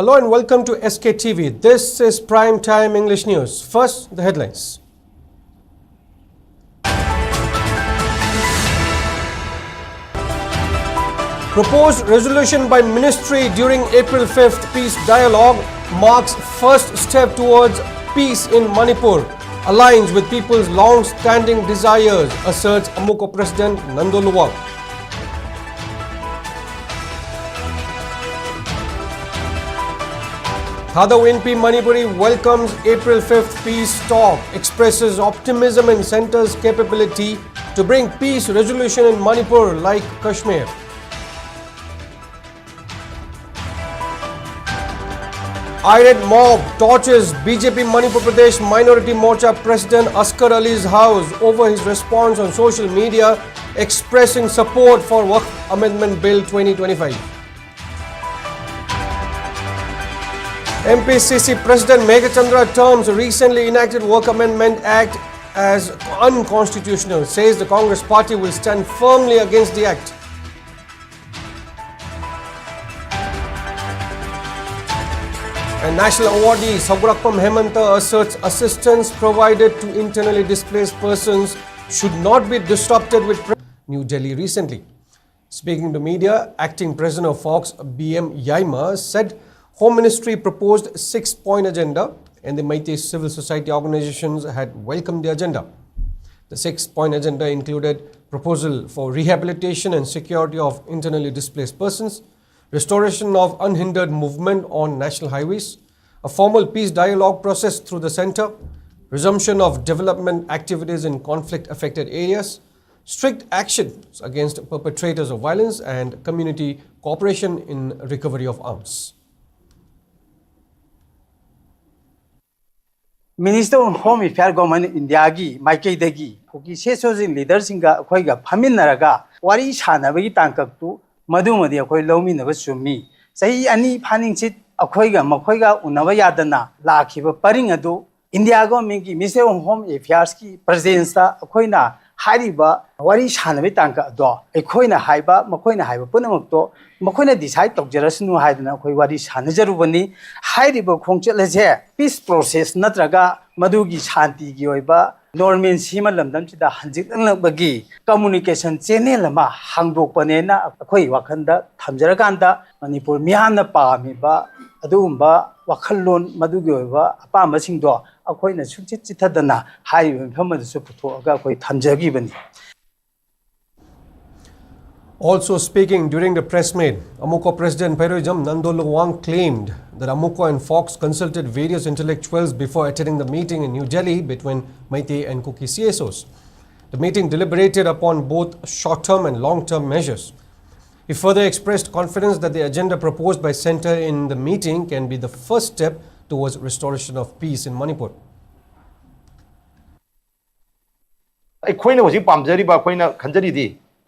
Hello and welcome to SKTV. This is Primetime English News. First, the headlines. Proposed resolution by ministry during April 5th peace dialogue marks first step towards peace in Manipur. Aligns with people's long-standing desires, asserts Amuko President Thadou Inpi. Thadou Inpi Manipuri welcomes April 5th peace talk, expresses optimism in centre's capability to bring peace resolution in Manipur like Kashmir. Irate mob torches BJP Manipur Pradesh Minority Morcha President Asghar Ali's house over his response on social media expressing support for Waqf Amendment Bill 2025. MPCC President Meghachandra terms recently enacted Waqf Amendment Act as unconstitutional, says the Congress party will stand firmly against the act. And national awardee Sagurakpam Hemanta asserts assistance provided to internally displaced persons should not be disrupted with New Delhi recently. Speaking to media, acting president of Fox BM Yaima said Home Ministry proposed 6-point agenda and the Meitei civil society organizations had welcomed the agenda. The 6-point agenda included proposal for rehabilitation and security of internally displaced persons, restoration of unhindered movement on national highways, a formal peace dialogue process through the centre, resumption of development activities in conflict-affected areas, strict actions against perpetrators of violence and community cooperation in recovery of arms. Minister of Home Affairs Government India gi Maikei dagi koki sesojin leaders singa khoi ga phamin naraga wari chana bagi tangkak tu madu madi khoi lomi na ba sumi sahi ani phaning chit akhoi ga makhoi ga unaba yadana lakhiba paring adu India government gi Minister of Home Affairs ki presence ta akhoi na hariba wari chana bagi tangka do akhoi na haiba makhoi na haiba punamak to makhoi na decide tokjarasnu haidana akhoi wari chana jarubani hariba khongchelase peace process natraga madugi shanti gi oiba normal sima lamdam chida hanjik bagi communication channel ma hangdokpane na akhoi wakhanda thamjaraganda Manipur miyamna paamiba adugumba wakhallon madugi oiba apamba singdo akhoi na sukchit chithadana hariba mhamadu su puthoga akhoi thamjagibani. Also speaking during the press meet, Amuko President Thadou claimed that Amuko and Fox consulted various intellectuals before attending the meeting in New Delhi between Meitei and Kuki CSOs. The meeting deliberated upon both short-term and long-term measures. He further expressed confidence that the agenda proposed by Centre in the meeting can be the first step towards restoration of peace in Manipur.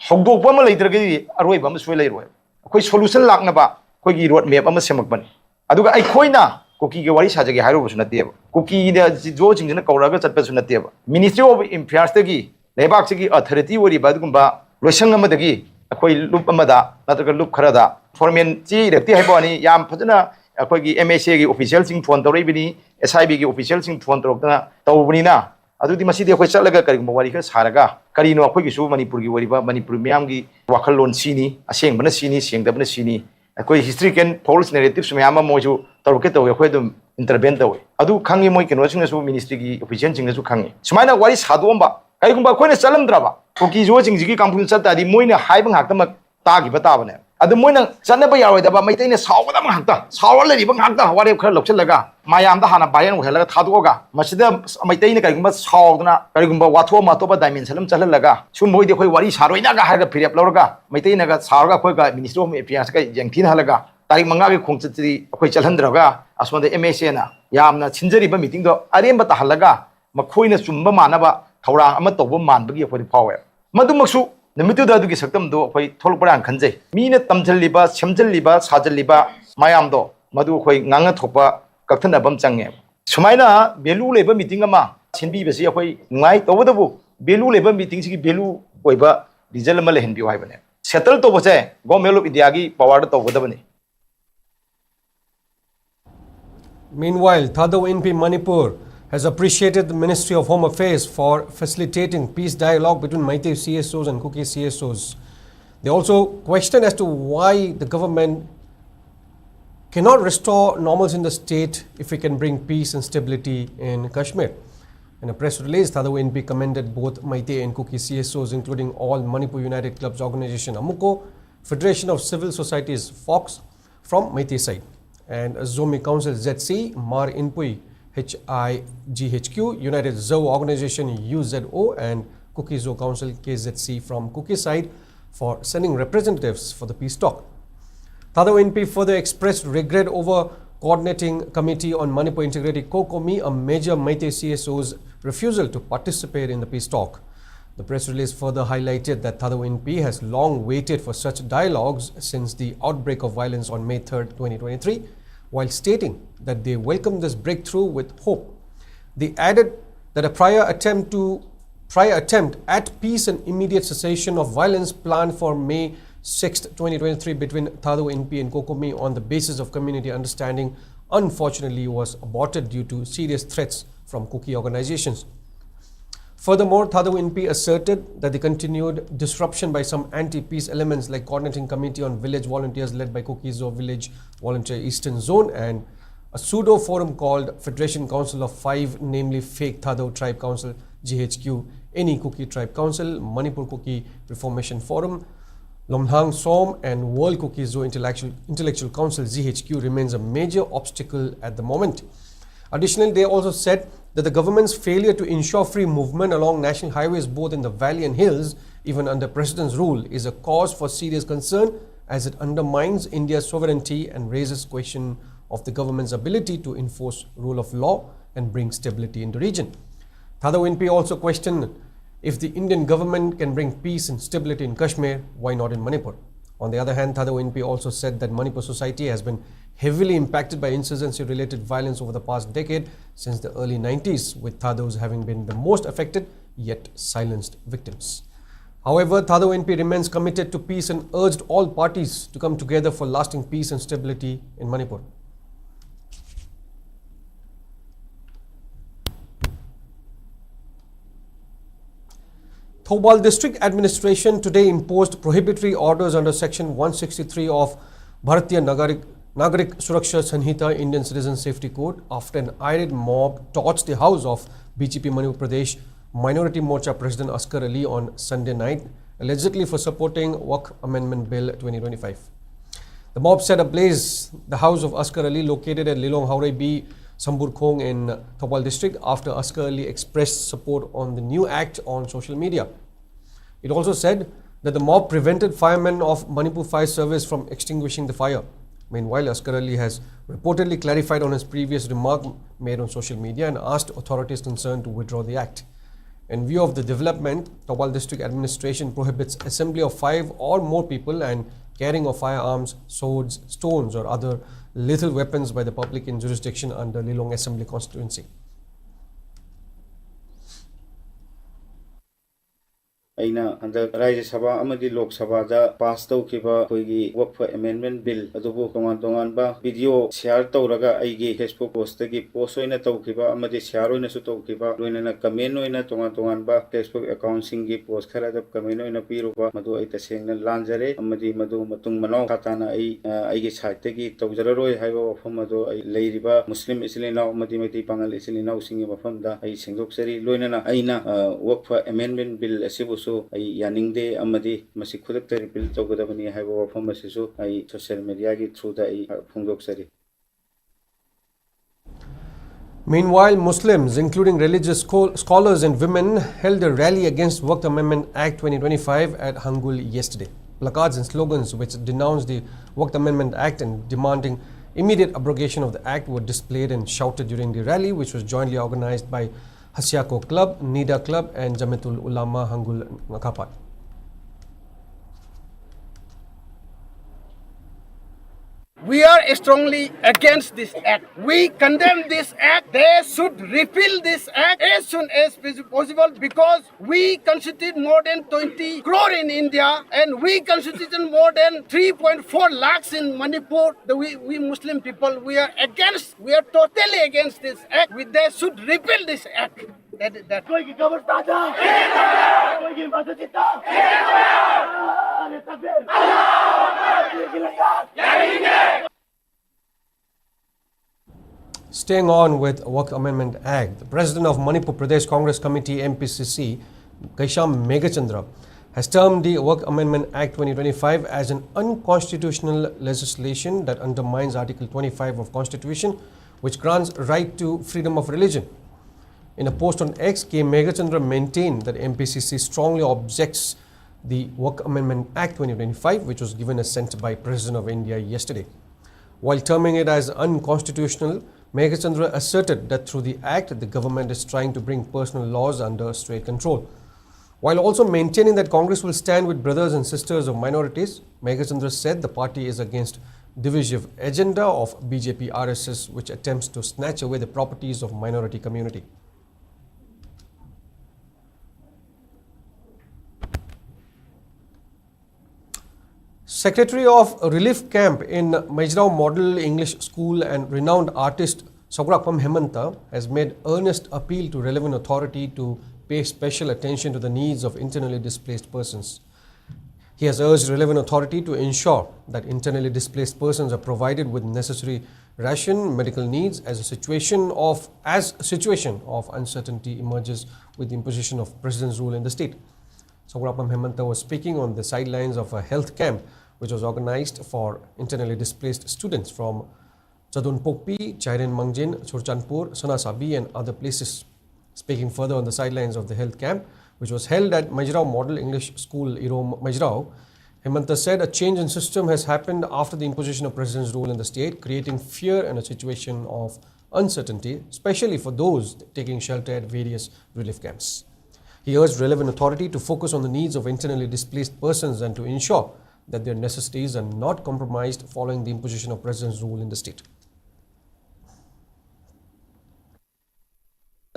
Hongdokpa ma leitragadi aroiba ma soi leiroi akhoi solution laknaba akhoi road map ama semakbani aduga aikhoina koki ge wari sajage hairo su nateba koki da jo jingjana kauraga chatpa su nateba Ministry of Infraction dagi lebak sigi authority wori badgumba loisang ama dagi akhoi loop amada natraga loop kharada foreman chi rekti haibani yam phajana akhoi gi MSA gi official sing phone toribini SIB gi official sing phone torokna tawbani na adudi masidi akhoi chatlaga karigumba wari kha saraga karino akhoi gi su Manipur gi wariba Manipur miyam gi wakhallon sini aseng bana sini sengdabna sini akhoi history ken false narratives miyam moju tawke taw akhoi dum intervene taw adu khangi moi keno sing su ministry gi official sing su khangi sumaina wari sadomba karigumba akhoi na chalamdraba koki jo sing gi kampun chatadi moina haibang hakta tagi batabane adu moina chanaba yaroidaba maitaina sawada hakta sawala ribang hakta wari khar lokchalaga mayamda hana bayan helaga thadoga masida maitaina karigumba sawduna karigumba watho matoba dimension chalalaga sumoi de khoi wari saroina ga harga phirep lorga maitaina ga sarga khoi ga Ministry of Affairs ga jengthin halaga tarik manga ge khongchati khoi chalhandraga asmada MSA na yamna chinjariba meeting do aremba ta halaga makhoina chumba manaba thorang ama toba manbagi khoi phawe madumaksu namitu da dugi saktam do khoi tholpara khanjai mina tamjalliba semjalliba sajalliba mayamdo madu khoi nganga thopa kakthana bam change sumaina value leba meeting ama sinbi besi khoi ngai tobadabu value leba meeting sigi value oiba result ma lehenbi haibane settle to bose government of India gi power to bodabani Meanwhile, Thadou Inpi Manipur has appreciated the Ministry of Home Affairs for facilitating peace dialogue between Meitei CSOs and Kuki CSOs. They also questioned as to why the government cannot restore normals in the state if we can bring peace and stability in Kashmir. In a press release, Thadou Inpi commended both Meitei and Kuki CSOs, including all Manipur United Clubs Organization AMUKO, Federation of Civil Societies FOX from Meitei side, and Zomi Council ZC, Mar Inpui HIGHQ, United Zo Organization UZO, and Kuki Zo Council KZC from Kuki side for sending representatives for the peace talk. Thadou Inpi further expressed regret over Coordinating Committee on Manipur Integrity COCOMI, a major Meitei CSO's refusal to participate in the peace talk. The press release further highlighted that Thadou Inpi has long waited for such dialogues since the outbreak of violence on May 3, 2023, while stating that they welcome this breakthrough with hope. They added that a prior attempt at peace and immediate cessation of violence planned for May 6, 2023 between Thadou Inpi and COCOMI on the basis of community understanding unfortunately was aborted due to serious threats from Kuki organizations. Furthermore, Thadou Inpi asserted that the continued disruption by some anti-peace elements like Coordinating Committee on Village Volunteers led by Kuki Zo Village Volunteer Eastern Zone and a pseudo forum called Federation Council of Five, namely Fake Thadou Tribe Council GHQ, Any Kuki Tribe Council, Manipur Kuki Reformation Forum, Lomhang Som and World Kuki Zo Intellectual Council GHQ remains a major obstacle at the moment. Additionally, they also said that the government's failure to ensure free movement along national highways both in the valley and hills, even under President's rule, is a cause for serious concern as it undermines India's sovereignty and raises question of the government's ability to enforce rule of law and bring stability in the region. Thadou Inpi also questioned if the Indian government can bring peace and stability in Kashmir, why not in Manipur? On the other hand, Thadou Inpi also said that Manipur society has been heavily impacted by insurgency-related violence over the past decade since the early 90s, with Thadous having been the most affected yet silenced victims. However, Thadou Inpi remains committed to peace and urged all parties to come together for lasting peace and stability in Manipur. Thoubal District Administration today imposed prohibitory orders under Section 163 of Bharatiya Nagarik Suraksha Sanhita Indian Citizen Safety Code after an irate mob torched the house of BJP Manipur Pradesh Minority Morcha President Asghar Ali on Sunday night, allegedly for supporting Waqf Amendment Bill 2025. The mob set ablaze the house of Asghar Ali located at Lilong Haurai B. Sambur Khong in Thoubal district after Asghar Ali expressed support on the new act on social media. It also said that the mob prevented firemen of Manipur Fire Service from extinguishing the fire. Meanwhile, Asghar Ali has reportedly clarified on his previous remark made on social media and asked authorities concerned to withdraw the act. In view of the development, Thoubal District Administration prohibits assembly of 5 or more people and carrying of firearms, swords, stones or other lethal weapons by the public in jurisdiction under Lilong Assembly constituency. Aina under Rajya Sabha amadi Lok Sabha da pass tawkiba koigi Waqf Amendment Bill adubu tongan ba video share tawraga aigi Facebook post tagi post oina tawkiba amadi share oina su tawkiba loinana comment oina tongan ba Facebook account singi post khara da comment oina piruba madu ai tasengna lanjare amadi madu matung manaw khatana ai aigi site tagi tawjararoi haiba wafam madu ai leiriba Muslim islina amadi mati pangal islina singi wafam da ai sengdoksari loinana aina Waqf Amendment Bill asibu so I yaningde amadi masi khudak tari bil tawgadabani haiba wafam masisu I social media gi through da I phungdoksari. Meanwhile, Muslims, including religious scholars and women, held a rally against Waqf Amendment Act 2025 at Hungul yesterday. Placards and slogans which denounced the Waqf Amendment Act and demanding immediate abrogation of the act were displayed and shouted during the rally, which was jointly organized by Hasiako Club, Nida Club and Jamiatul Ulama Hungul Ngakapat. we are strongly against this act. We condemn this act. They should repeal this act as soon as possible because we constitute more than 20 crore in India and we constitute more than 3.4 lakhs in Manipur. We Muslim people, we are totally against this act. They should repeal this act. That. Staying on with Waqf Amendment Act, the President of Manipur Pradesh Congress Committee MPCC, Kaisham Megachandra, has termed the Waqf Amendment Act 2025 as an unconstitutional legislation that undermines Article 25 of Constitution, which grants right to freedom of religion. In a post on X, K. Megachandra maintained that MPCC strongly objects the Waqf Amendment Act 2025, which was given assent by President of India yesterday. While terming it as unconstitutional, Megachandra asserted that through the act, the government is trying to bring personal laws under state control. While also maintaining that Congress will stand with brothers and sisters of minorities, Megachandra said the party is against divisive agenda of BJP RSS, which attempts to snatch away the properties of minority community. Secretary of Relief Camp in Majrao Model English School and renowned artist Saurakpam Hemanta has made earnest appeal to relevant authority to pay special attention to the needs of internally displaced persons. He has urged relevant authority to ensure that internally displaced persons are provided with necessary ration, medical needs as a situation of uncertainty emerges with the imposition of President's rule in the state. Saurakpam Hemanta was speaking on the sidelines of a health camp which was organized for internally displaced students from Chadun Pokpi, Chairen Mangjin, Churchanpur, Sanasabi and other places. Speaking further on the sidelines of the health camp, which was held at Majrao Model English School, Irom, Majrao, Hemanta said a change in system has happened after the imposition of President's rule in the state, creating fear and a situation of uncertainty, especially for those taking shelter at various relief camps. He urged relevant authority to focus on the needs of internally displaced persons and to ensure that their necessities are not compromised following the imposition of President's rule in the state.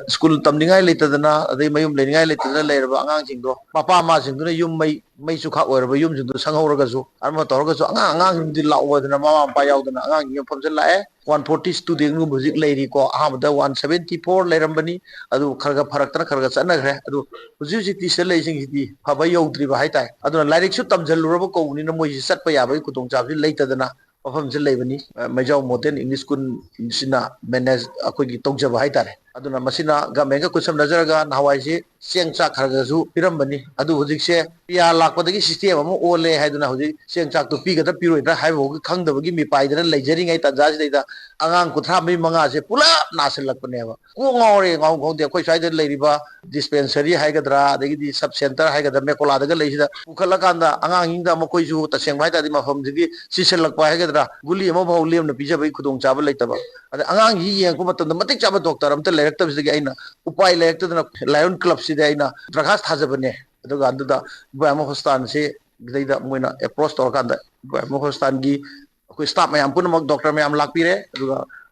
School tamningai letadana adai mayum leningai letadana leiraba angang jingdo papa ma jingduna yum mai chu kha oiraba yum jingdu sanghauraga ju arma torga ju angang di lawadana mama pa yaudana angang yum famjal lae 140 student nu music leiri ko ahamda 174 leirambani adu kharga pharaktana kharga chanagre adu huji ti sel leising hidi phaba yaudri ba haitai aduna lairik su tamjaluraba ko uni na moi satpa yabai kutong chapji leitadana Wafam Jelabani, Major Modern English School Sina Menes Akogi Tongjaba Haitare. Aduna Masina Gamenga Kusam Nazaraga, Hawaii, Siang Chak Hargazu, Pirambani, Adu Hudikse, Pia Lakwadaki system, Ole Haduna Hudi, Siang Chak to Piga, the Piro, Havo, Kang the Gimi Pai, the Lagering at Jazz data, Angang Kutrami Mangaze, Pula, Nasel Lakuneva. Kungori, Hong the Quaid Ladyba, Dispensary, Hagadra, the Subcenter, Hagada Mekola, the Galisa, Ukalakanda, Anganginda Mokoju, the same right at the Mahom, the Sisel Hagadra, Guli, Mobo, Liam, the Pija, Kudong Java later. Angang he and Kumaton, the Matic Java doctor, I'm telling the Gaina, Upai elected in a Lion Club Sidaina, Dragast Hazabane, the Ganda, Bamohostan, say, they that when a prost or Ganda, Bamohostangi, who stop my Ampunamok doctor, Mayam Lakpire,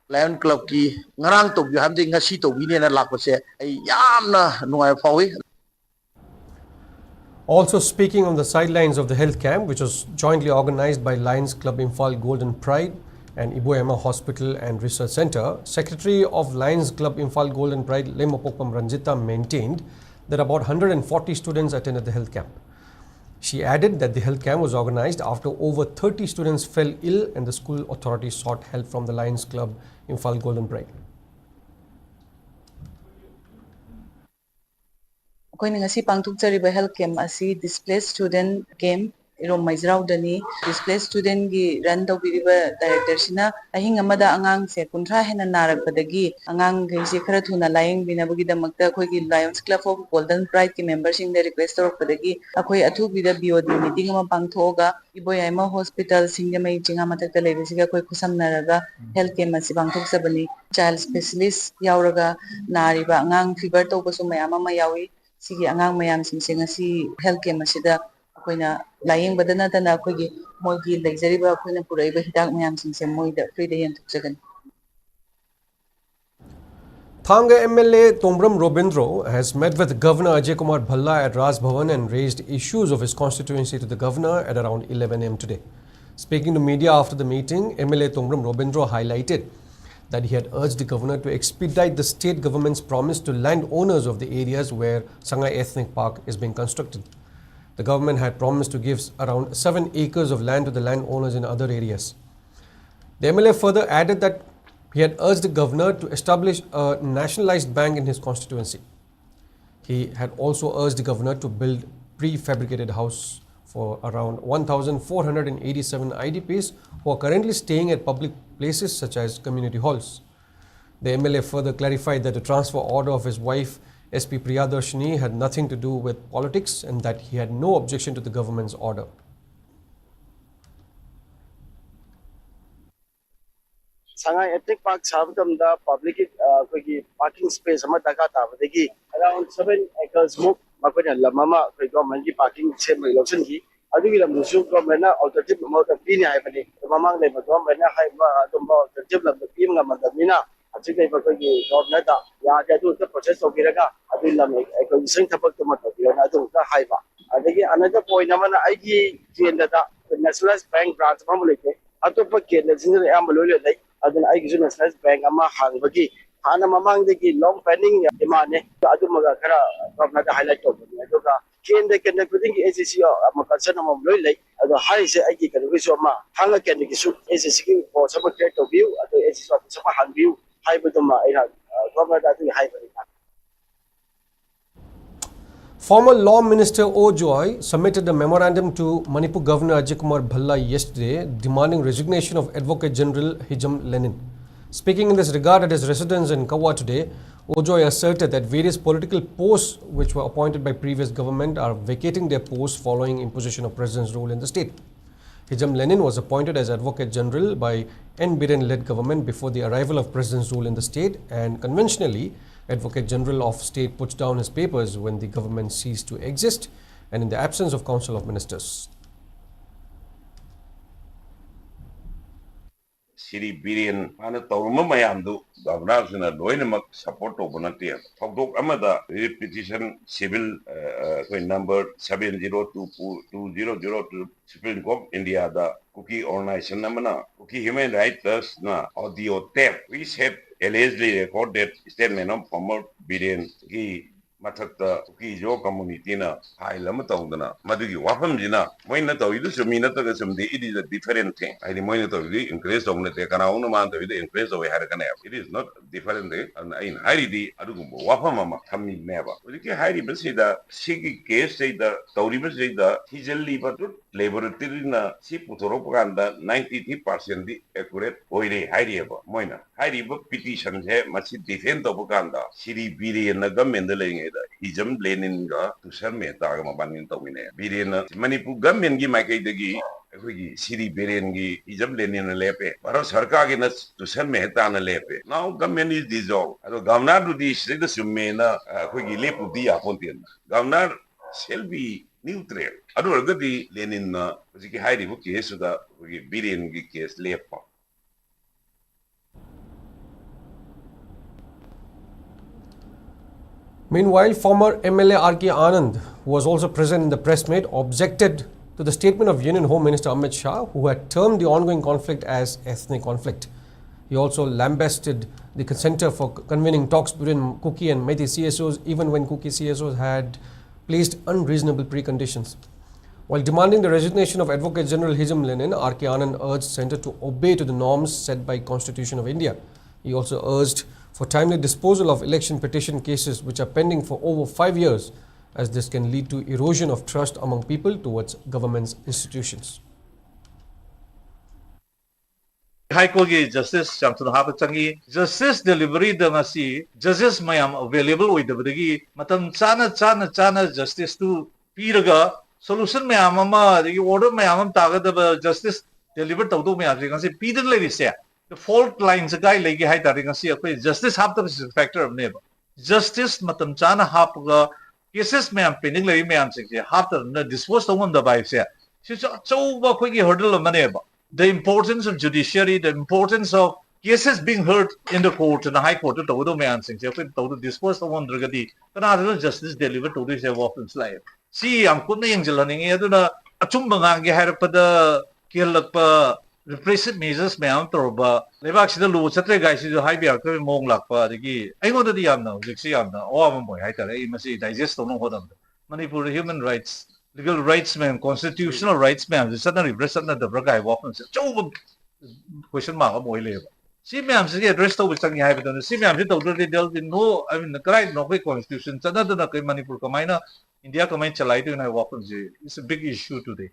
Lion Club key, Naranto, you have the Nasito, William and Lakose, a Yamna, no, I follow. Also speaking on the sidelines of the health camp, which was jointly organized by Lions Club Imphal Golden Pride and Iboema Hospital and Research Center, Secretary of Lions Club Imphal Golden Pride, Lemapokpam Ranjita, maintained that about 140 students attended the health camp. She added that the health camp was organized after over 30 students fell ill and the school authorities sought help from the Lions Club Imphal Golden Pride. Koini ngasi pangtukjariba health camp asi displaced student camp Irom Majrao dani displaced student gi run tawbiriba director sina ahing amada angang se kunthra hena narakpadagi angang geisi khara thuna laying binabagi damakta khoi gi Lions Club of Golden Pride ki members sing de request torpadagi akhoi athu bida BOD meeting ama pangthoga Iboema Hospital singde mai jinga matakta lebisiga khoi khusamnaraga health camp asi pangthokjabani child specialist yauraga nariba angang fever tawbasu mayama ma yawi sigi angang mayam sing ngasi health camp asida akoina laying badana tana akogi moigi leizariba akhoi na puraiba hidak mayam sing se moi da free da yan thukjagan. Thanga MLA Tombram Robindro has met with Governor Ajay Kumar Bhalla at Raj Bhavan and raised issues of his constituency to the governor at around 11 am today. Speaking to media after the meeting, MLA Tombram Robindro highlighted that he had urged the governor to expedite the state government's promise to landowners of the areas where Sangai Ethnic Park is being constructed. The government had promised to give around 7 acres of land to the landowners in other areas. The MLA further added that he had urged the governor to establish a nationalized bank in his constituency. He had also urged the governor to build prefabricated house for around 1,487 IDPs who are currently staying at public places such as community halls. The MLA further clarified that the transfer order of his wife, SP Priyadarshini, had nothing to do with politics and that he had no objection to the government's order. Sangai Ethnic Park Sabadamda public parking space around 7 acres muk Makanya Lamama government parking same election he Adu Lamusu government alternative amount of Pina Ibani, the Mamang Lema government alternative of the Pima Madamina, Atika government, they do the process of Giraga, Adulam a sing about tomato, Adu Haiba. And again another point Namana IG the Nationalized Bank branch Mamuleke, Atopa Ken, the Senior Ambalula Lake. Adun ay gizu national bank ama hangbagi hana mamang degi long pending demand adumaga kara government highlight tawbani aduga kende kende kuding ACC ama concern ama loi lai adu hari se ai ki kanu so ma hanga kende ki su ACC ki for some create to view adu ACC sama han view hai buduma ai government adu hai bari. Former Law Minister O. Joy submitted a memorandum to Manipur Governor Ajay Kumar Bhalla yesterday demanding resignation of Advocate General Hijam Lenin. Speaking in this regard at his residence in Kawa today, O. Joy asserted that various political posts which were appointed by previous government are vacating their posts following imposition of President's rule in the state. Hijam Lenin was appointed as Advocate General by N. Biren-led government before the arrival of President's rule in the state, and conventionally, Advocate General of State puts down his papers when the government ceased to exist and in the absence of Council of Ministers. Siri Biren, Anna Torma Mayamdu, Governor Loinamak support of Bonatia. Fogdok Amada, repetition civil number 702200 Supreme Court India, the Cookie Organization Namana, Cookie Human Rights na audio tape. We said allegedly recorded statement of former Biren ki mathakta ki jo community na hailama tawdana madugi wafam jina moina tawidu sumina ta sumdi it is a different thing I moina tawidi increase of nete kana unu man tawidi increase of har kana it is not different thing and in haidi adugu wafam ma khammi meba uliki haidi basida sigi case say the tawri basida hijalli but laboratory na si putoro paganda 93% di accurate oile haidi ba moina haidi ba petition he masi defend of paganda siri biri na government le Hijam Lenin ga Tushar Mehta ga mabanin tawine Biren Manipur government gi maikai dagi akhoi Siri Biren gi Hijam Lenin na lepe Bharat Sarkar gi na Tushar Mehta na lepe now government is dissolved ado governor to the state summe na akhoi gi lepu di apontian governor shall be neutral ado agadi Lenin na ji hairi bu case da Biren gi case lepa. Meanwhile, former MLA R.K. Anand, who was also present in the press meet, objected to the statement of Union Home Minister Amit Shah, who had termed the ongoing conflict as ethnic conflict. He also lambasted the Center for convening talks between Kuki and Meitei CSOs, even when Kuki CSOs had placed unreasonable preconditions. While demanding the resignation of Advocate General Hijam Lenin, R.K. Anand urged Centre to obey to the norms set by Constitution of India. He also urged for timely disposal of election petition cases which are pending for over 5 years, as this can lead to erosion of trust among people towards government's institutions. High Court Justice Shamsun Hapatangi, Justice delivery dangasi, Justice Mayam available with the Brigi, Matam Chana Justice to Piraga, solution Mayamama, the order Mayamam Taga, Justice delivered to Mayam, Peter Lady said. The fault lines a guy like high that justice have the factor of neighbor. Justice Matam Chana Hapaga cases may am pending lay may answer half the disposed of the by say hurdle. The importance of judiciary, the importance of cases being heard in the court and the high court to disperse the one drugadi, but justice delivered to this Waqf's life. See, I'm putting angel on a chumbang harapada kilapa repressive measures meant or Levax the Lu Satre guys is a high beer mong lakpa the gi. I go to the Yamna, Zixiana, or boy, I must say, digest on them. Manipur human rights, legal rights, man, constitutional rights, man, the suddenly represented the Bragai Waqf question mark of labor. See, ma'am, say addressed with something I haven't done. See, ma'am, it already dealt in no, I mean, the correct no constitution. Another Manipur Kamina, India Kamai Chalaitu and I walk on. It's a big issue today.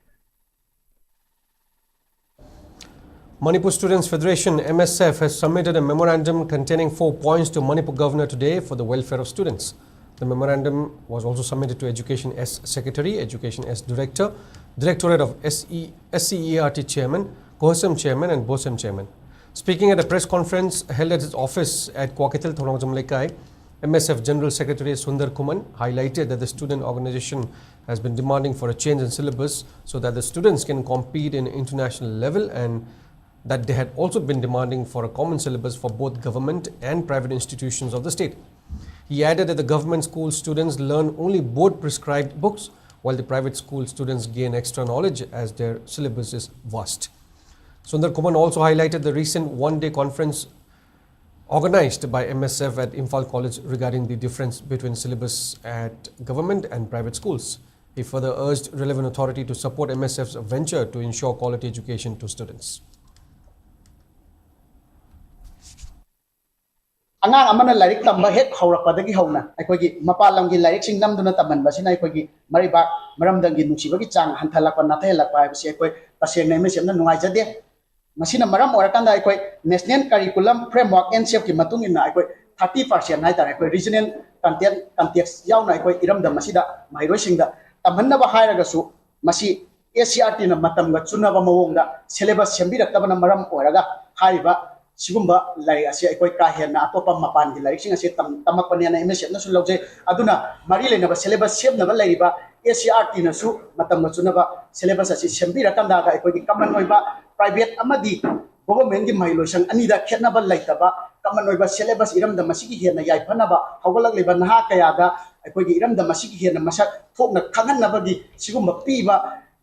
Manipur Students Federation MSF has submitted a memorandum containing 4 points to Manipur governor today for the welfare of students. The memorandum was also submitted to Education S Secretary, Education S Director, Directorate of SCERT Chairman, COHSEM Chairman and BOSEM Chairman. Speaking at a press conference held at his office at Kwakitil, Thorongzamlekai, MSF General Secretary Sundar Kuman highlighted that the student organization has been demanding for a change in syllabus so that the students can compete in international level, and that they had also been demanding for a common syllabus for both government and private institutions of the state. He added that the government school students learn only board prescribed books, while the private school students gain extra knowledge as their syllabus is vast. Sundar Kuman also highlighted the recent one-day conference organized by MSF at Imphal College regarding the difference between syllabus at government and private schools. He further urged relevant authority to support MSF's venture to ensure quality education to students. Angang amana lairik tamba het haurakpadagi hauna aikogi mapalamgi lairik sing namduna tamanbasina aikogi mariba maramdangi nuksibagi chang hanthalakpa nathailakpa haibasi aikoi tasengna MSFna nungaijade masina maram orakanda aikoi national curriculum framework NCF ki matungina aikoi 30% haitare aikoi regional context yauna aikoi iramda masida mahiroisingda tamhannaba hairagasu masi ACRT na matamga chunaba mawongda syllabus sembiraktabana maram oraga haiba sigumba lai ase aikoi ka hena atopa mapan gi lai singa se tamakpani na MSF na su logje aduna mari le na ba syllabus sem na ba lai ba ACRT na su matam chuna ba syllabus ase sembi rakanda ga aikoi gi common oi ba private amadi government gi mailo sang ani da khetna ba lai ta ba common oi ba syllabus iram da masigi hena yai phana ba hawalak le ba naha kaya ga aikoi gi iram da masigi hena masak thokna khangan na ba gi sigumba pi ba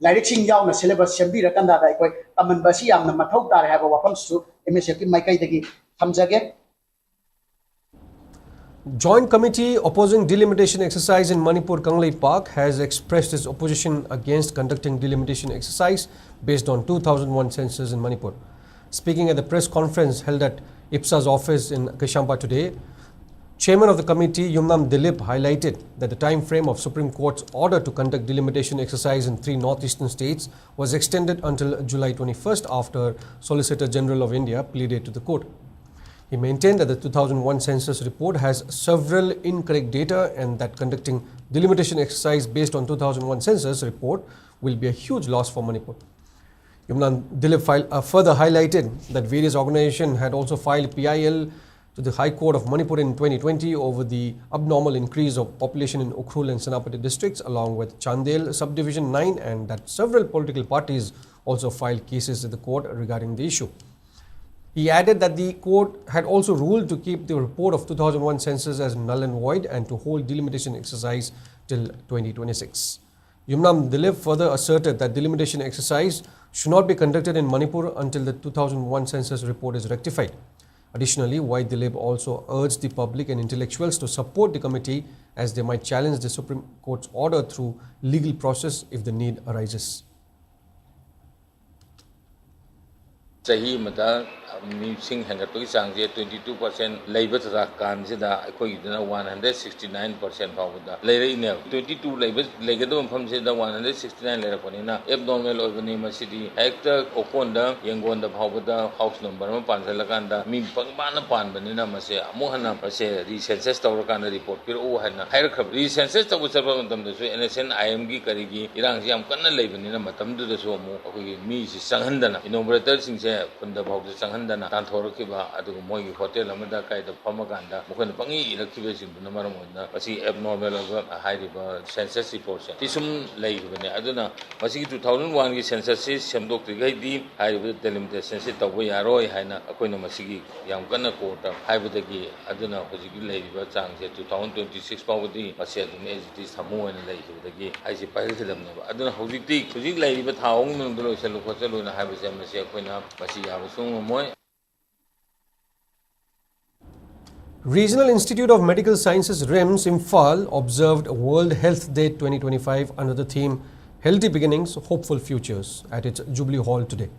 lairik sing yauna syllabus sembi rakanda ga aikoi common ba si yamna mathau tar ha ba wafam su Joint Committee opposing delimitation exercise in Manipur Kanglei Park has expressed its opposition against conducting delimitation exercise based on 2001 census in Manipur. Speaking at the press conference held at IPSA's office in Kishampa today, Chairman of the committee Yumnam Dilip highlighted that the time frame of Supreme Court's order to conduct delimitation exercise in 3 northeastern states was extended until July 21st after Solicitor General of India pleaded to the court. He maintained that the 2001 census report has several incorrect data and that conducting delimitation exercise based on 2001 census report will be a huge loss for Manipur. Yumnam Dilip further highlighted that various organizations had also filed PIL to the High Court of Manipur in 2020 over the abnormal increase of population in Ukhrul and Senapati districts along with Chandel Subdivision 9, and that several political parties also filed cases at the court regarding the issue. He added that the court had also ruled to keep the report of 2001 census as null and void and to hold delimitation exercise till 2026. Yumnam Dilip further asserted that delimitation exercise should not be conducted in Manipur until the 2001 census report is rectified. Additionally, Y. Dilip also urged the public and intellectuals to support the committee as they might challenge the Supreme Court's order through legal process if the need arises. Sahi mata missing hangatpagi changje 22% labor kan sida akoi dana 169% pawda leire ne 22 labor legado pham sida 169 leira ponina abnormal obani masidi hector okonda yengonda phawda house number ma panjalakanda mi pangmana panbanina mase amuhana pase recensus tawrakana report pir o hana hair khab recensus tawu sarba matam da so NSN IM gi karigi irang jam kanna leibanina matam du da so mu akoi mi si sanghandana enumerator singse kunda bhawda changhandana tanthorkiba adugu moigi hotel amada kaida phamaganda mukhoina pangi irakhibe singduna maram oina masi abnormal oba hairiba census report se tisum leibane aduna masi 2001 gi census se semdoktrigai di hairiba delimitation se tawba yaroi haina akoina masigi yam kana kota haibadagi aduna hojigi leiba chang se 2026 pawdi masi aduna ejiti samu oina leibadagi haisi pahil khidamna aduna hojik leiba thaung nung lo selu khotelu na haibase masi akoina masi yabasung moi. Regional Institute of Medical Sciences RIMS Imphal observed World Health Day 2025 under the theme Healthy Beginnings, Hopeful Futures at its Jubilee Hall today.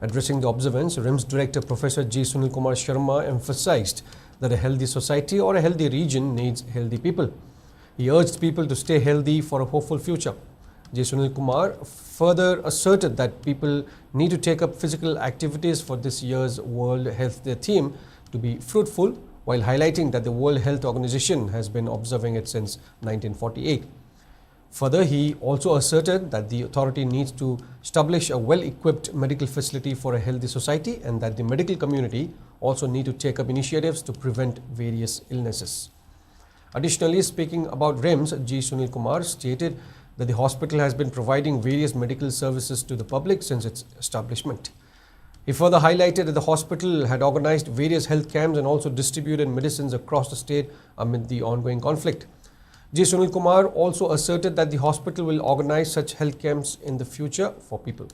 Addressing the observance, RIMS Director Professor G. Sunil Kumar Sharma emphasized that a healthy society or a healthy region needs healthy people. He urged people to stay healthy for a hopeful future. G. Sunil Kumar further asserted that people need to take up physical activities for this year's World Health Day theme to be fruitful, while highlighting that the World Health Organization has been observing it since 1948. Further, he also asserted that the authority needs to establish a well-equipped medical facility for a healthy society and that the medical community also need to take up initiatives to prevent various illnesses. Additionally, speaking about RIMS, G. Sunil Kumar stated that the hospital has been providing various medical services to the public since its establishment. He further highlighted that the hospital had organized various health camps and also distributed medicines across the state amid the ongoing conflict. G. Sunil Kumar also asserted that the hospital will organize such health camps in the future for people.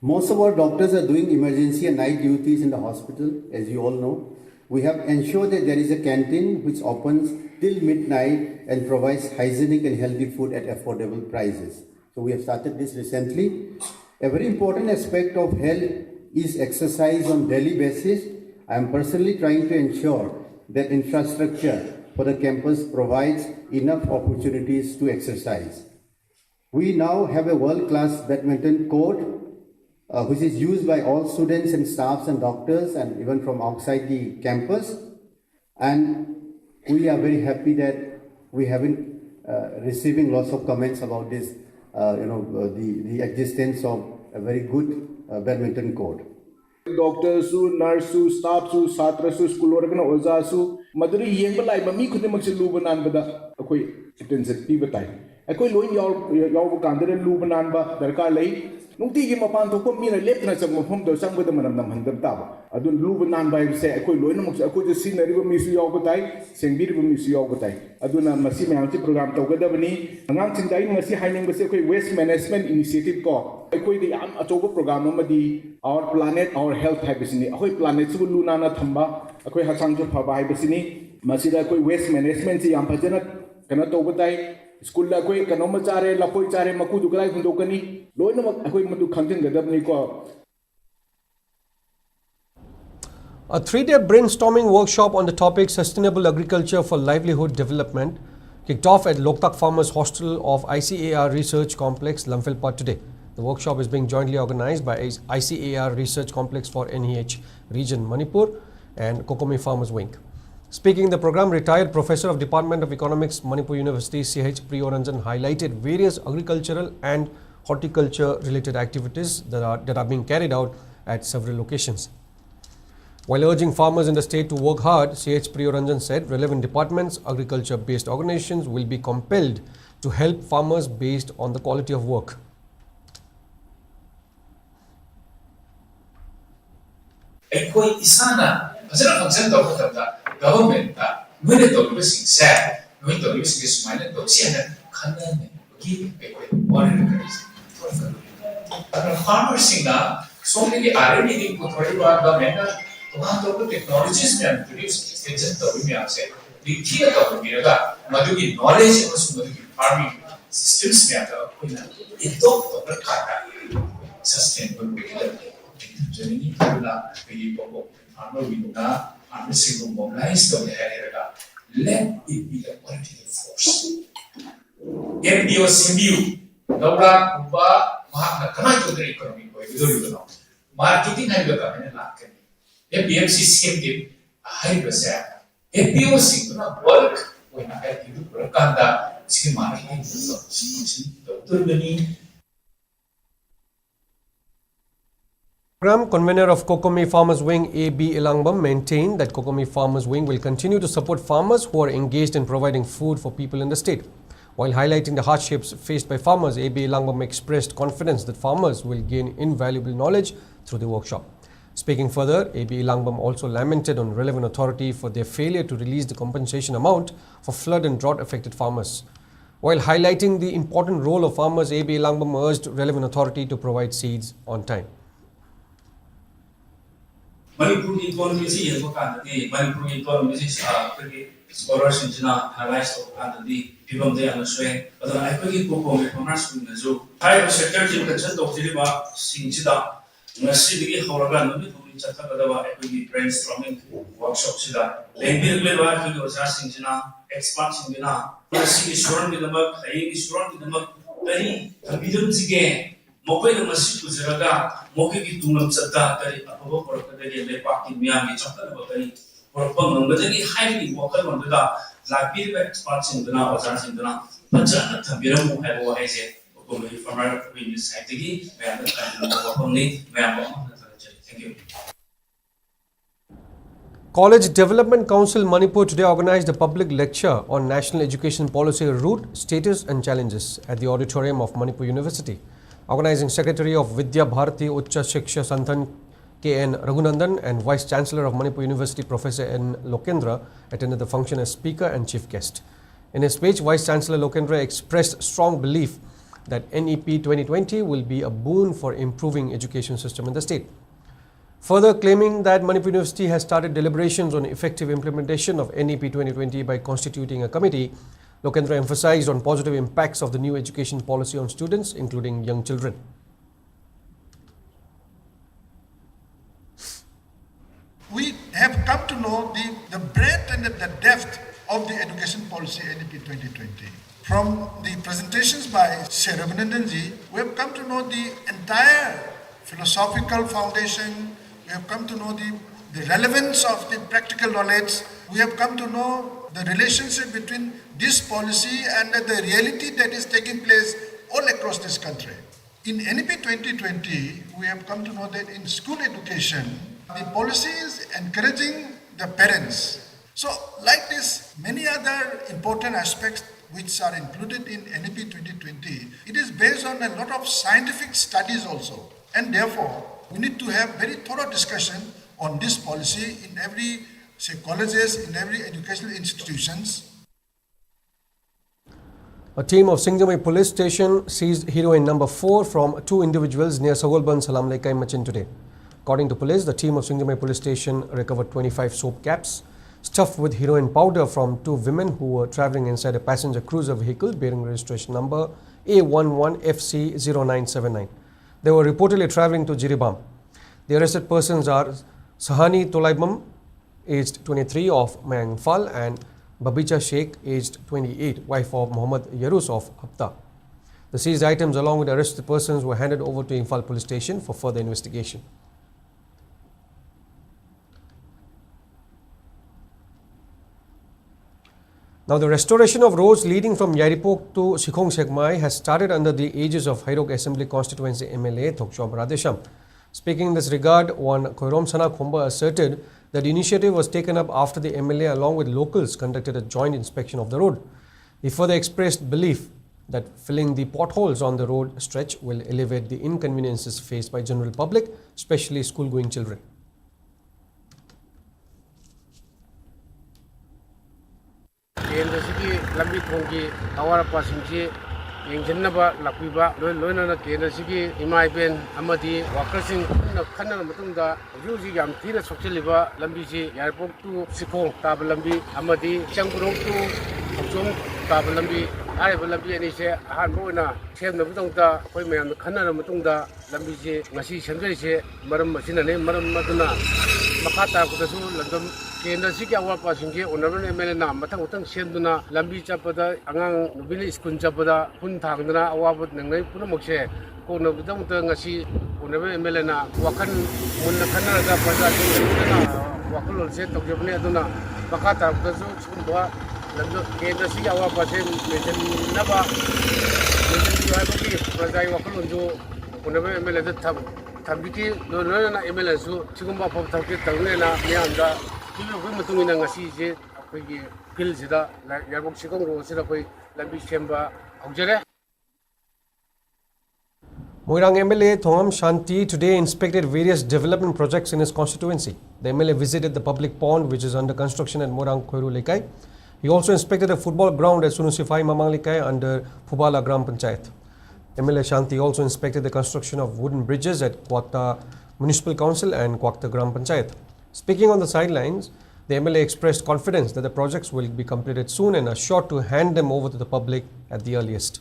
Most of our doctors are doing emergency and night duties in the hospital, as you all know. We have ensured that there is a canteen which opens till midnight and provides hygienic and healthy food at affordable prices. So we have started this recently. A very important aspect of health is exercise on daily basis. I am personally trying to ensure that infrastructure for the campus provides enough opportunities to exercise. We now have a world-class badminton court which is used by all students and staffs and doctors and even from outside the campus. And we are very happy that we have been receiving lots of comments about this, the existence of a very good badminton court. Doctors, nurses, staff, satrasu, school organ, ozasu, Maduri Yembalai, Mami could never lubanan, but a quick attention people time. A quick loin your candidate lubanamba, Darka lay. Nunti mapan to come in a lepna of home to some with them and them taba. I don't lubanan by say, I could loin, I could just see a river miss yogotai, sing beautiful miss yogotai. I do not massive anti program to Gadabani, and Antin Dai Massi Haining was a waste management initiative call. I could the October program of the our planet, our health habisini. A planet to Lunana Tamba, a quick Hasanjo Pava habisini, Masida waste management, the Ampajana cannot overtime. School la koi kanoma chare la koi chare maku duklai hundokani loina akoi madu khantin gadabni ko. A 3-day brainstorming workshop on the topic Sustainable Agriculture for Livelihood Development kicked off at Loktak Farmers Hostel of ICAR Research Complex, Lamphilpat today. The workshop is being jointly organized by ICAR Research Complex for NEH Region Manipur and Kokomi Farmers Wing. Speaking in the program, retired Professor of Department of Economics, Manipur University, CH PRIYOBARTA highlighted various agricultural and horticulture related activities that are being carried out at several locations. While urging farmers in the state to work hard, CH PRIYOBARTA said relevant departments, agriculture-based organizations will be compelled to help farmers based on the quality of work. Government, when the doctors said, when the doctors is minded, Doxiana, Kanan, give one farmers in that, so many are ready to put government, one of the technologies and produce agent of Vimia said, the key of the Miraga, Madugi knowledge was farming systems matter, it talked of the Kata, sustainable Germany, the farmer will I'm missing mobilized on the area. Let it be the political force. MDO Simbu, Nobra, Uba, Mahana, Kamai to the economy, marketing and the government. MPMC same a high percent. MPOC do not work when I do propaganda, marketing, Dr. Program convener of Kokomi Farmers Wing A.B. Ilangbam maintained that Kokomi Farmers Wing will continue to support farmers who are engaged in providing food for people in the state. While highlighting the hardships faced by farmers, A.B. Ilangbam expressed confidence that farmers will gain invaluable knowledge through the workshop. Speaking further, A.B. Ilangbam also lamented on relevant authority for their failure to release the compensation amount for flood and drought affected farmers. While highlighting the important role of farmers, A.B. Ilangbam urged relevant authority to provide seeds on time. Manipur economy is here for Manipur economy is scholars in analyzed of the people they understand. But I could go from farmers in the zoo. I was secretary of the Dr. Singida. Nasi Horagan, Chatakadava, equity brainstorming workshops. Language level, he was asking Jina, expansion Jina, Nasi is strong with the mug, I is strong with the mug, very obedience again. Mokai the Masi Zeraga, Moki to Mumsata, above or the park in Miami, Chapter, or Pong, but any highly walker on the da, like big expansion Dana was asking Dana, but Tabiramu had what I said. Thank you. College Development Council Manipur today organized a public lecture on National Education Policy Route, Status and Challenges at the auditorium of Manipur University. Organizing Secretary of Vidya Bharati Ucha Shiksha Santhan K.N. Raghunandan and Vice Chancellor of Manipur University Professor N. Lokendra attended the function as speaker and chief guest. In his speech, Vice Chancellor Lokendra expressed strong belief that NEP 2020 will be a boon for improving education system in the state. Further claiming that Manipur University has started deliberations on effective implementation of NEP 2020 by constituting a committee, Lokendra emphasized on positive impacts of the new education policy on students, including young children. We have come to know the breadth and the depth of the education policy NEP 2020. From the presentations by Sri Raghunandanji, we have come to know the entire philosophical foundation. We have come to know the relevance of the practical knowledge. We have come to know the relationship between this policy and the reality that is taking place all across this country. In NEP 2020, we have come to know that in school education, the policy is encouraging the parents. So, like this, many other important aspects which are included in NEP 2020, it is based on a lot of scientific studies also. And therefore, we need to have very thorough discussion on this policy in every, colleges, in every educational institutions. A team of Singjamai police station seized heroin number 4 from 2 individuals near Sagolban, Salam Laikai, Machin today. According to police, the team of Singjamai police station recovered 25 soap caps stuffed with heroin powder from 2 women who were travelling inside a passenger cruiser vehicle bearing registration number A11FC0979. They were reportedly travelling to Jiribam. The arrested persons are Sahani Tolaibam, aged 23, of Imphal, and Babicha Sheikh, aged 28, wife of Muhammad Yarus of Hapta. The seized items along with arrested persons were handed over to Imphal police station for further investigation. Now, the restoration of roads leading from Yaripok to Sikhong Sekmai has started under the aegis of Hairok Assembly Constituency MLA Thokchom Radesham. Speaking in this regard, one Koirom Sana Khomba asserted that the initiative was taken up after the MLA along with locals conducted a joint inspection of the road. He further expressed belief that filling the potholes on the road stretch will alleviate the inconveniences faced by general public, especially school-going children. Kendra lambi thongki awara pasingchi yengjinnaba lakpiba loinana kendra sigi imai ben amadi workersing khanna matungda yuji yam thina soksiliba lambi ji airport to Sikhong tab lambi amadi changburong to Thongchom tab lambi ariba lambi ani se ahan boina semna matungda koi mayam khanna matungda lambi ji ngasi semjai se maram masinane maram maduna makata kudasu landam Kendra sigi awara pasingchi honorable MLA na matang senduna lambi chapada angang nubili school chapada pun thangdana awabut nangnai punamokse ko nabudang ta ngasi honorable MLA na wakan munna khanara pada na wakalol se tokjobne aduna makata kudasu sumba lamdo kendra sigi awara pasing mejen naba mejen jaiboki prajai wakalon jo honorable MLA da thab ꯊꯝꯕꯤꯈꯤ ꯂꯣꯏꯅꯅ MLAꯁꯨ ꯁꯤꯒꯨꯝꯕ ꯑꯐꯕ ꯊꯕꯛꯇꯤ ꯇꯧꯅꯦꯅ ꯃꯤꯌꯥꯝꯗ ꯄꯤꯕꯤꯔꯛꯄꯒꯤ ꯃꯇꯨꯡ ꯏꯟꯅ ꯉꯁꯤꯁꯦ ꯑꯩꯈꯣꯏꯒꯤ ꯐꯤꯜꯁꯤꯗ Yairipok ꯆꯤꯡꯈꯣꯡꯔꯣꯗꯁꯤꯗ ꯑꯩꯈꯣই lambi semba hojare. Moirang MLA Thongam Shanti today inspected various development projects in his constituency. The MLA visited the public pond which is under construction at Moirang Khoiru Lekai. He also inspected a football ground at Sunusifai Mamang Lekai under Phubala Gram Panchayat. MLA Shanti also inspected the construction of wooden bridges at Kwakta Municipal Council and Kwakta Gram Panchayat. Speaking on the sidelines, the MLA expressed confidence that the projects will be completed soon and assured to hand them over to the public at the earliest.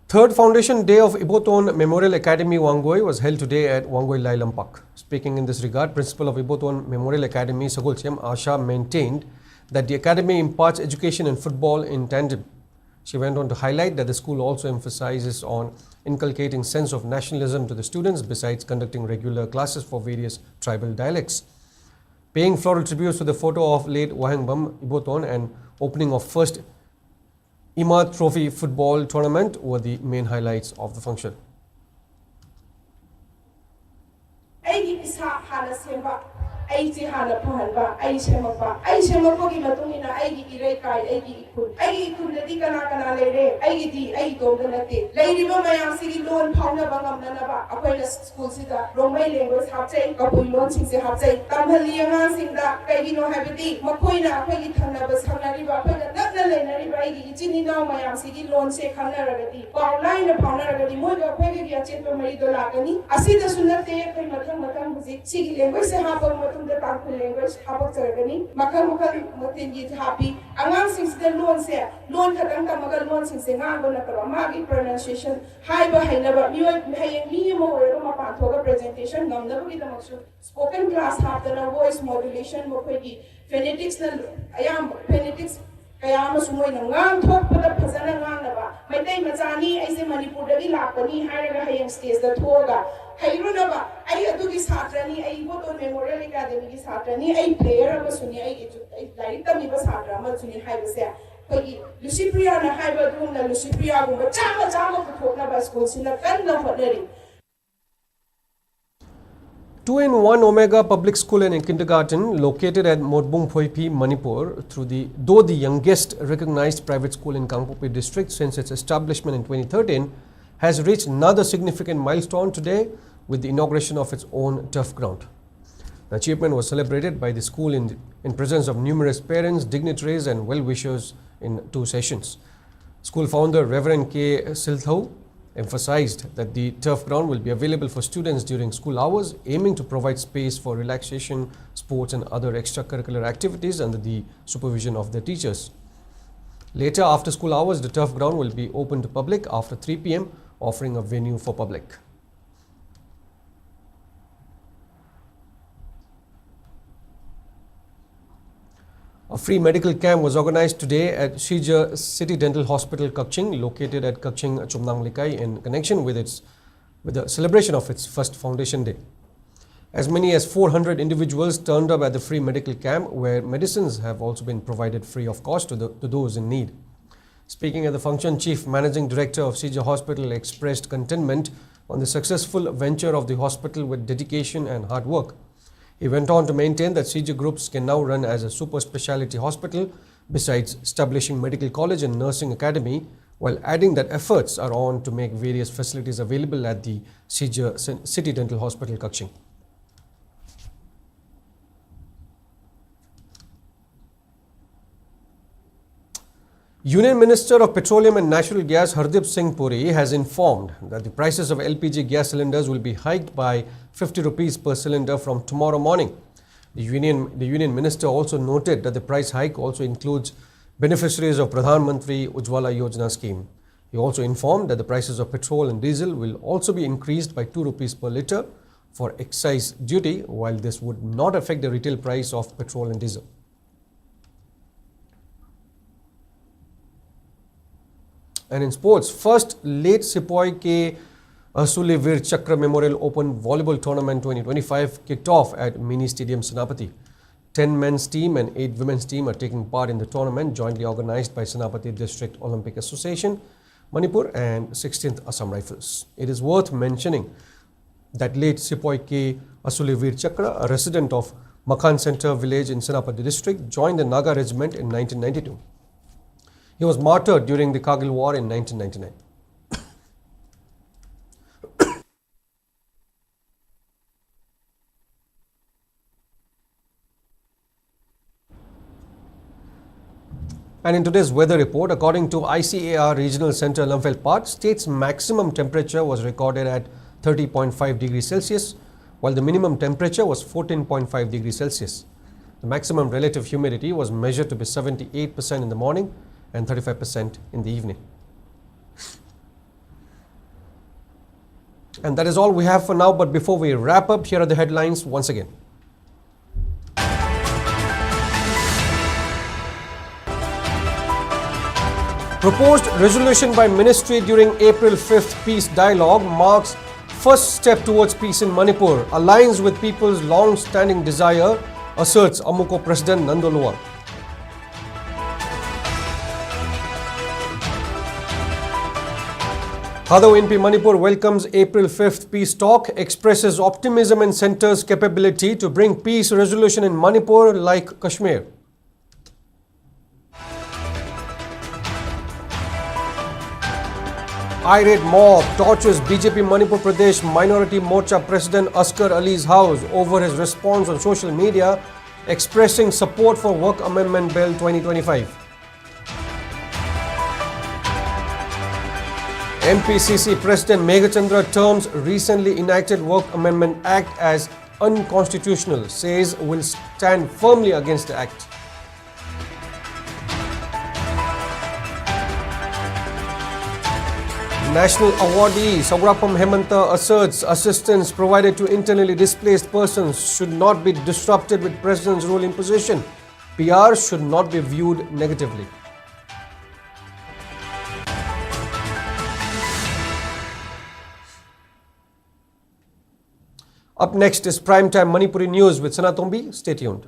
Third Foundation Day of Iboton Memorial Academy Wangoi was held today at Wangoi Lailampak. Speaking in this regard, Principal of Iboton Memorial Academy Sagulchem Asha maintained that the academy imparts education and football in tandem. She went on to highlight that the school also emphasizes on inculcating sense of nationalism to the students besides conducting regular classes for various tribal dialects. Paying floral tributes to the photo of late Wahangbam Iboton and opening of first Ima Trophy football tournament were the main highlights of the function. ꯑꯩꯁꯤ ꯍꯥꯟꯅ ꯐꯍꯟꯕ ꯑꯩ ꯁꯦꯝꯃꯛꯄ ꯒꯤ ꯃꯇꯨꯡꯏꯟꯅ ꯑꯩꯒꯤ ꯏꯔꯩꯀꯥꯏ ꯑꯩꯒꯤ ꯏꯈꯨꯜꯗꯗꯤ ꯀꯅꯥ ꯀꯅꯥ ꯂꯩꯔꯦ ꯑꯩꯒꯤꯗꯤ ꯑꯩ ꯏꯇꯣꯝꯇ ꯅꯠꯇꯦ ꯂꯩꯔꯤꯕ ꯃꯌꯥꯝꯁꯤꯒꯤ ꯂꯣꯟ ꯐꯥꯎꯅꯕ ꯉꯝꯅꯅꯕ ꯑꯩꯈꯣꯏꯅ ꯁ꯭ꯀꯨꯜꯁꯤꯗ ꯔꯣꯡꯃꯩ ꯂꯦꯡꯒ꯭ꯋꯦꯖ ꯍꯥꯞꯆꯩ ꯀꯕꯨꯏ ꯂꯣꯟꯁꯤꯡꯁꯦ ꯍꯥꯞꯆꯩ ꯇꯝꯍꯜꯂꯤ ꯑꯉꯥꯡꯁꯤꯡꯗ ꯀꯩꯒꯤꯅꯣ ꯍꯥꯏꯕꯗꯤ ꯃꯈꯣꯏꯅ ꯑꯩꯈꯣꯏꯒꯤ ꯊꯪꯅꯕ ꯁꯝꯅꯔꯤꯕ ꯑꯩꯈꯣꯏꯅ ꯅꯛꯅ ꯂꯩꯅꯔꯤꯕ ꯑꯩꯒꯤ ꯏꯆꯤꯟ ꯏꯅꯥꯎ ꯃꯌꯥꯝꯁꯤꯒꯤ ꯂꯣꯟꯁꯦ ꯈꯪꯅꯔꯒꯗꯤ ꯄꯥꯎ ꯂꯥꯏꯅ ꯐꯥꯎꯅꯔꯒꯗꯤ ꯃꯣꯏꯒ ꯑꯩꯈꯣꯏꯒꯤ ꯑꯆꯦꯠꯄ ꯃꯔꯤꯗꯣ ꯂꯥꯛꯀꯅꯤ ꯑꯁꯤꯗꯁꯨ ꯅꯠꯇꯦ ꯑꯩꯈꯣꯏ ꯃꯊꯪ ꯍꯧꯖꯤꯛ ꯁꯤꯒꯤ ꯂꯦꯡꯒ꯭ꯋꯦꯖꯁꯦ ꯍꯥꯞꯄ ꯃꯇꯨꯡꯗ ꯇꯥꯡꯈꯨꯜ ꯂꯦꯡꯒ꯭ꯋꯦꯖ ꯍꯥꯞꯄꯛꯆꯔꯒꯅꯤ ꯃꯈꯜ ꯃꯊꯦꯜꯒꯤ ꯍꯥꯞꯄꯤ ꯑꯉꯥꯡꯁꯤꯡꯁꯤꯗ ꯂꯣꯟꯁꯦ ꯂꯣꯟ ꯈꯛꯇꯪ ꯇꯝꯃꯒ ꯂꯣꯟꯁꯤꯡꯁꯦ ꯉꯥꯡꯕ ꯅꯠꯇꯕ ꯃꯥꯒꯤ ꯄ꯭ꯔꯣꯅꯟꯁꯤꯌꯦꯁꯟ ꯍꯥꯏꯕ ꯍꯩꯅꯕ ꯍꯌꯦꯡ ꯃꯤ ꯑꯃ ꯑꯣꯏꯔꯒ ꯃꯄꯥꯟ ꯊꯣꯛꯑꯒ ꯄ꯭ꯔꯖꯦꯟꯇꯦꯁꯟ ꯉꯝꯅꯕꯒꯤꯗꯃꯛꯁꯨ ꯁ꯭ꯄꯣꯀꯟ ꯀ꯭ꯂꯥꯁ ꯍꯥꯞꯇꯅ ꯚꯣꯏꯁ ꯃꯣꯗꯨꯂꯦꯁꯟ ꯃꯈꯣꯏꯒꯤ ꯐꯦꯅꯦꯇꯤꯛꯁꯅ ꯑꯌꯥꯝꯕ ꯐꯦꯅꯦꯇꯤꯛꯁ kaya amas mo'y nang thokpada phajana ngangnaba maitai machani aise manipurdagi lakpani hairaga hayang stage da thoga hairunaba ai adugi satrani ai Iboton Memorial Academy gi satrani ai player ama suni ai like tamiba satra ama suni haibase khoi Lucipriya na haiba dumna Lucipriya gumba chama puthokna ba school sina kanna hotnari 2-in-1 Omega Public School and Kindergarten located at Modbung Phoipi, Manipur, though the youngest recognized private school in Kangpopi district since its establishment in 2013, has reached another significant milestone today with the inauguration of its own turf ground. The achievement was celebrated by the school in presence of numerous parents, dignitaries and well-wishers in 2 sessions. School founder Reverend K. Silthau emphasized that the turf ground will be available for students during school hours, aiming to provide space for relaxation, sports and other extracurricular activities under the supervision of the teachers. Later, after school hours, the turf ground will be open to public after 3 p.m, offering a venue for public. A free medical camp was organized today at Seizure City Dental Hospital, Kakching, located at Kakching, Chumnang Lekai, in connection with the celebration of its first Foundation Day. As many as 400 individuals turned up at the free medical camp, where medicines have also been provided free of cost to those in need. Speaking at the function, Chief Managing Director of Seizure Hospital expressed contentment on the successful venture of the hospital with dedication and hard work. He went on to maintain that seizure groups can now run as a super speciality hospital besides establishing medical college and nursing academy, while adding that efforts are on to make various facilities available at the Seizure City Dental Hospital, Kakching. Union Minister of Petroleum and Natural Gas Hardip Singh Puri has informed that the prices of LPG gas cylinders will be hiked by 50 rupees per cylinder from tomorrow morning. The Union Minister also noted that the price hike also includes beneficiaries of Pradhan Mantri Ujjwala Yojana scheme. He also informed that the prices of petrol and diesel will also be increased by 2 rupees per litre for excise duty, while this would not affect the retail price of petrol and diesel. And in sports, first late Sepoy K. Asuli Vir Chakra Memorial Open Volleyball Tournament 2025 kicked off at Mini Stadium Senapati. 10 men's team and 8 women's team are taking part in the tournament jointly organized by Senapati District Olympic Association. Manipur and 16th Assam Rifles. It is worth mentioning that late Sepoy K. Asulivir Chakra, a resident of Makhan Center village in Senapati district, joined the Naga regiment in 1992. He was martyred during the Kargil War in 1999. And in today's weather report, according to ICAR Regional Center Imphal Part, state's maximum temperature was recorded at 30.5 degrees Celsius, while the minimum temperature was 14.5 degrees Celsius. The maximum relative humidity was measured to be 78% in the morning and 35% in the evening. And that is all we have for now, but before we wrap up, here are the headlines once again. Proposed resolution by ministry during April 5th peace dialogue marks first step towards peace in Manipur, aligns with people's long-standing desire, asserts Amuko President Nandolua. Thadou Inpi Manipur welcomes April 5th peace talk, expresses optimism in centre's capability to bring peace resolution in Manipur like Kashmir. Irate mob torches BJP Manipur Pradesh Minority Morcha President Asghar Ali's house over his response on social media expressing support for Waqf Amendment Bill 2025. MPCC President Meghachandra terms recently enacted Waqf Amendment Act as unconstitutional, says will stand firmly against the act. National awardee Saurabham Hemanta asserts assistance provided to internally displaced persons should not be disrupted with President's rule imposition. PR should not be viewed negatively. Up next is Primetime Manipuri News with Sana Tombi. Stay tuned.